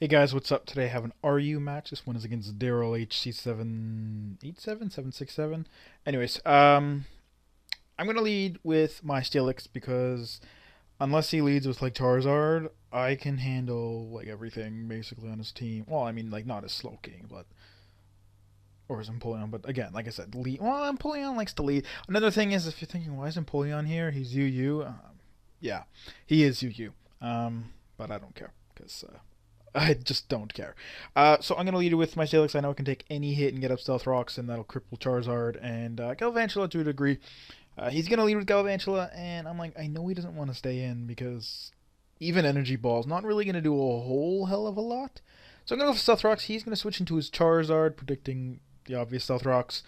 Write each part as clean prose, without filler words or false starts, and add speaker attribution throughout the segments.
Speaker 1: Hey guys, what's up? Today I have an RU match. This one is against Daryl HC787 Anyways, I'm gonna lead with my Steelix because unless he leads with like Charizard, I can handle like everything basically on his team. Well, I mean like not his Slowking, but or his Empoleon, but again, like I said, lead. Well, Empoleon likes to lead. Another thing is, if you're thinking, why is Empoleon here? He's UU. Yeah, he is UU. But I don't care because I just don't care. So I'm going to lead it with my Salix. I know it can take any hit and get up Stealth Rocks, and that'll cripple Charizard and Galvantula to a degree. He's going to lead with Galvantula, and I'm like, I know he doesn't want to stay in because even Energy Ball's not really going to do a whole hell of a lot. So I'm going to go for Stealth Rocks. He's going to switch into his Charizard, predicting the obvious Stealth Rocks.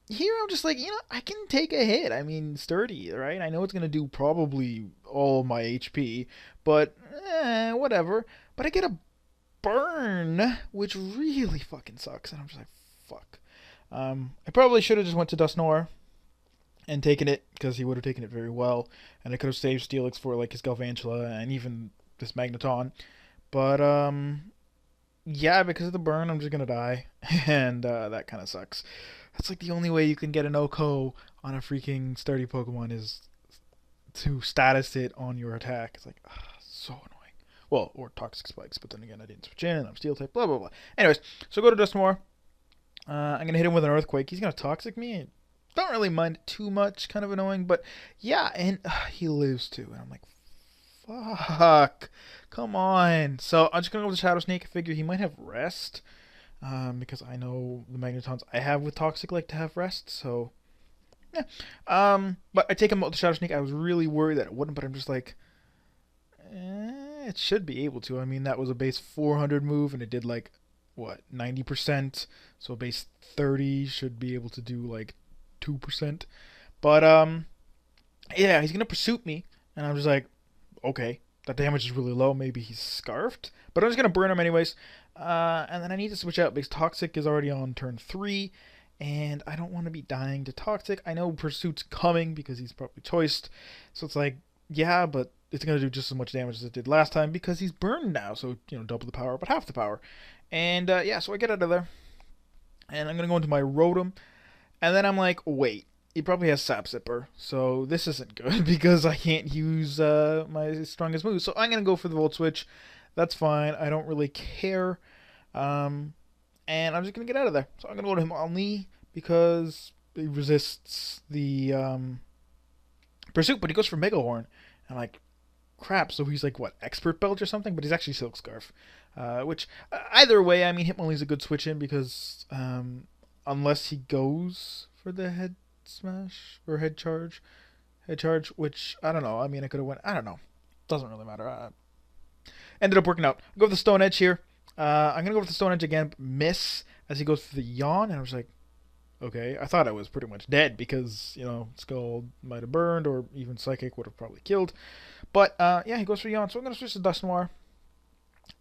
Speaker 1: Here I'm just like, I can take a hit. I mean, sturdy, right? I know it's going to do probably all my HP, but whatever. But I get a burn, which really fucking sucks. And I'm just like, fuck. I probably should have just went to Dusknoir and taken it, because he would have taken it very well. And I could have saved Steelix for like his Galvantula and even this Magneton. But, yeah, because of the burn, I'm just going to die. And that kind of sucks. That's like the only way you can get an OHKO on a freaking sturdy Pokemon is to status it on your attack. It's like, so annoying. Well, or Toxic Spikes, but then again, I didn't switch in, and I'm Steel type, blah, blah, blah. Anyways, so go to Dusknoir. I'm going to hit him with an Earthquake. He's going to Toxic me. I don't really mind it too much, kind of annoying, but yeah, and he lives too. And I'm like, fuck. Come on. So I'm just going to go with the Shadow Sneak. I figure he might have Rest. Because I know the Magnetons I have with Toxic like to have Rest, so yeah. But I take him out the Shadow Sneak. I was really worried that it wouldn't, but I'm just like, it should be able to. I mean, that was a base 400 move, and it did like, what, 90%? So a base 30 should be able to do like 2%. But, yeah, he's gonna Pursuit me, and I'm just like, okay, that damage is really low. Maybe he's Scarfed, but I'm just gonna burn him anyways. And then I need to switch out because Toxic is already on turn 3, and I don't want to be dying to Toxic. I know Pursuit's coming because he's probably choiced, so it's like, yeah, but it's going to do just as much damage as it did last time because he's burned now, so, double the power, but half the power. And, yeah, so I get out of there, and I'm going to go into my Rotom, and then I'm like, wait, he probably has Sap Zipper, so this isn't good because I can't use my strongest move, so I'm going to go for the Volt Switch. That's fine. I don't really care. And I'm just going to get out of there. So I'm going to go to Hitmonlee because he resists the Pursuit, but he goes for Mega Horn. And I'm like, crap. So he's like, what, Expert Belt or something? But he's actually Silk Scarf. Which, either way, I mean, Hitmonlee's a good switch in because unless he goes for the Head Smash or Head Charge, which, I don't know. I mean, I could have went, I don't know. Doesn't really matter. Ended up working out. I'll go with the Stone Edge here. I'm going to go with the Stone Edge again, but miss as he goes for the Yawn. And I was like, okay. I thought I was pretty much dead because, Skull might have burned or even Psychic would have probably killed. But, yeah, he goes for Yawn. So I'm going to switch to Dusknoir.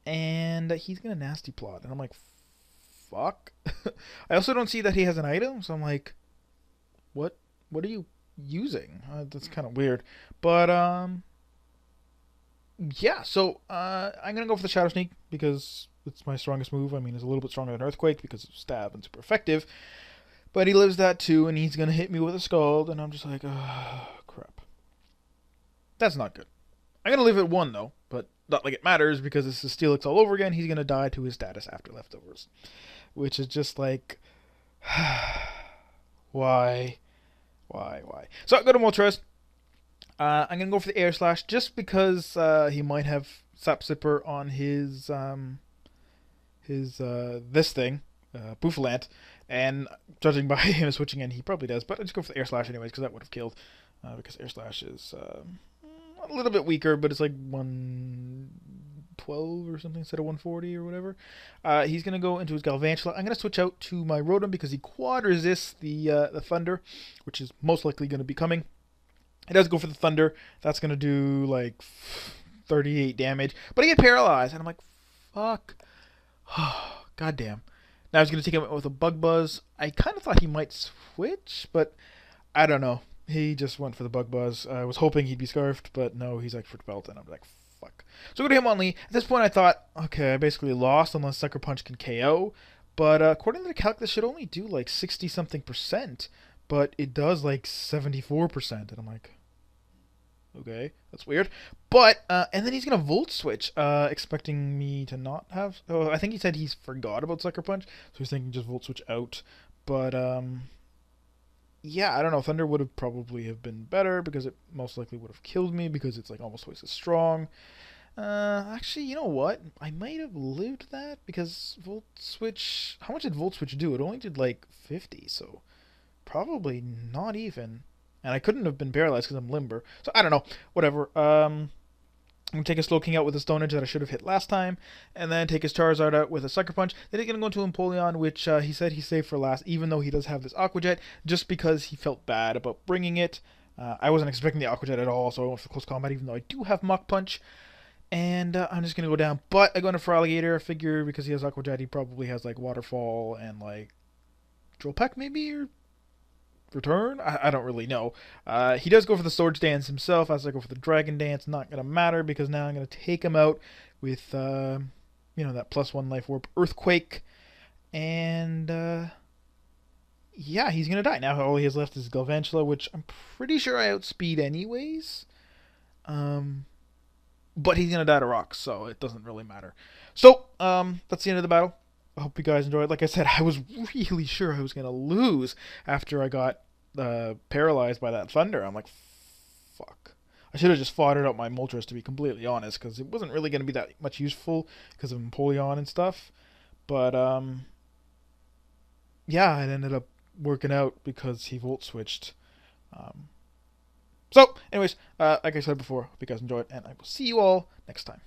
Speaker 1: And he's going to Nasty Plot. And I'm like, fuck. I also don't see that he has an item. So I'm like, what are you using? That's kind of weird. But, yeah, so I'm going to go for the Shadow Sneak because it's my strongest move. I mean, it's a little bit stronger than Earthquake because it's stab and super effective. But he lives that too, and he's going to hit me with a Scald, and I'm just like, oh, crap. That's not good. I'm going to leave it 1, though, but not like it matters because this is Steelix all over again. He's going to die to his status after Leftovers, which is just like, why? So I go to Moltres. I'm going to go for the Air Slash just because he might have Sap Zipper on his this thing, Bouffalant, and judging by him switching in, he probably does, but I just go for the Air Slash anyways because that would have killed, because Air Slash is a little bit weaker, but it's like 112 or something instead of 140 or whatever. He's going to go into his Galvantula. I'm going to switch out to my Rotom because he quad resists the Thunder, which is most likely going to be coming. It does go for the Thunder. That's going to do like 38 damage. But I get paralyzed. And I'm like, fuck. God damn. Now I was going to take him with a Bug Buzz. I kind of thought he might switch, but I don't know. He just went for the Bug Buzz. I was hoping he'd be Scarfed, but no, he's Expert Belt. And I'm like, fuck. So go to Hitmonlee. At this point, I thought, okay, I basically lost unless Sucker Punch can KO. But according to the calc, this should only do like 60 something percent, but it does like 74%, and I'm like, okay, that's weird. But and then he's gonna Volt Switch, expecting me to not have. Oh, I think he said he's forgot about Sucker Punch, so he's thinking just Volt Switch out. But yeah, I don't know. Thunder would have probably have been better because it most likely would have killed me because it's like almost twice as strong. Actually, you know what? I might have lived that because Volt Switch. How much did Volt Switch do? It only did like 50, so probably not even. And I couldn't have been paralyzed because I'm limber. So I don't know. Whatever. I'm gonna take a Slow King out with a Stone Edge that I should have hit last time, and then take his Charizard out with a Sucker Punch. Then he's gonna go into Empoleon, which he said he saved for last, even though he does have this Aqua Jet, just because he felt bad about bringing it. I wasn't expecting the Aqua Jet at all, so I went for close combat, even though I do have Mach Punch. And I'm just gonna go down, but I go into for Alligator. I figure because he has Aqua Jet, he probably has like Waterfall and like Drill Peck maybe, or Return? I don't really know. He does go for the Swords Dance himself, as I go for the Dragon Dance. Not going to matter, because now I'm going to take him out with, you know, that +1 Life Orb Earthquake. And, yeah, he's going to die. Now all he has left is Galvantula, which I'm pretty sure I outspeed anyways. But he's going to die to rocks, so it doesn't really matter. So, that's the end of the battle. I hope you guys enjoyed. Like I said, I was really sure I was going to lose after I got paralyzed by that thunder. I'm like, fuck. I should have just fought it out my Moltres, to be completely honest, because it wasn't really going to be that much useful because of Empoleon and stuff. But, yeah, it ended up working out because he Volt Switched. So, anyways, like I said before, hope you guys enjoyed, and I will see you all next time.